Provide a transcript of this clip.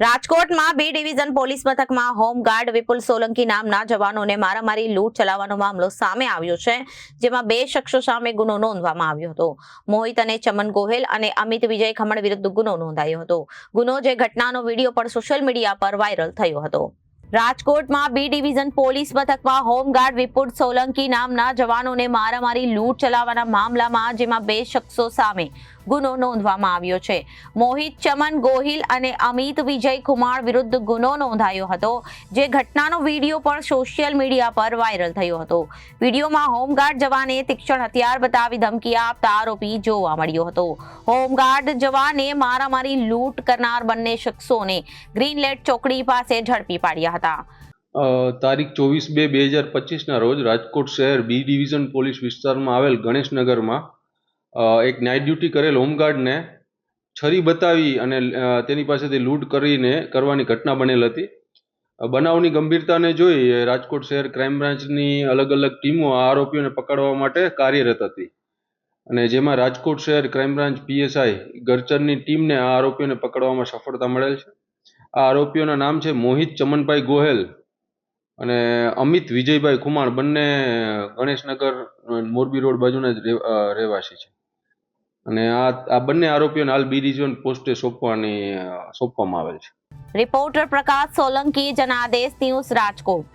રાજકોટમાં B division police મથકમાં home guard વિપુલ સોલંકી નામના જવાનોને મારામારી લૂંટ ચલાવવાનો મામલો સામે આવ્યો છે, જેમાં 2 શખ્સો સામે ગુનો નોંધવામાં આવ્યો હતો. મોહિત અને ચમન ગોહેલ અને અમિત વિજય ખમણ વિરુદ્ધ ગુનો નોંધાયો હતો. ગુનો જે ઘટનાનો વિડીયો પણ સોશિયલ મીડિયા પર વાયરલ થયો હતો. રાજકોટમાં બી ડિવિઝન પોલીસ મથકમાં હોમગાર્ડ વિપુલ સોલંકી નામના જવાનોને મારામારી લૂંટ ચલાવવાના મામલામાં જેમાં 2 શખ્સો સામે ગુનો નોંધવામાં આવ્યો છે. મોહિત ચમન ગોહિલ અને અમિત વિજય કુમાર વિરુદ્ધ ગુનો નોંધાયો હતો, જે ઘટનાનો વિડીયો પણ સોશિયલ મીડિયા પર વાયરલ થયો હતો. વિડીયોમાં હોમગાર્ડ જવાને તીક્ષ્ણ હથિયાર બતાવી ધમકી આપતા આરોપી જોવા મળ્યો હતો. હોમગાર્ડ જવાને મારામારી લૂંટ કરનાર બંને શખ્સોને ગ્રીનલેટ ચોકડી પાસે ઝડપી પાડ્યા હતા. તારીખ 24/2/2025 રોજ રાજકોટ શહેર બી ડિવિઝન પોલીસ વિસ્તારમાં આવેલ ગણેશનગરમાં એક નાઇટ ડ્યુટી કરેલ હોમગાર્ડને છરી બતાવી અને તેની પાસેથી લૂંટ કરવાની ઘટના બનેલ હતી. બનાવની ગંભીરતાને જોઈ રાજકોટ શહેર ક્રાઇમ બ્રાન્ચની અલગ અલગ ટીમો આ આરોપીઓને પકડવા માટે કાર્યરત હતી, અને જેમાં રાજકોટ શહેર ક્રાઇમ બ્રાન્ચ PSI ગરચરની ટીમને આ આરોપીઓને પકડવામાં સફળતા મળેલ છે. આ આરોપીઓના નામ છે મોહિત ચમનભાઈ ગોહેલ અને અમિત વિજયભાઈ ખુમાણ, બંને ગણેશનગર મોરબી રોડ બાજુના જ રહેવાસી છે. અને આ બંને આરોપીઓને હાલ બી ડિવિઝન પોસ્ટે સોંપવામાં આવેલ છે. રિપોર્ટર પ્રકાશ સોલંકી, જનાદેશ ન્યૂઝ, રાજકોટ.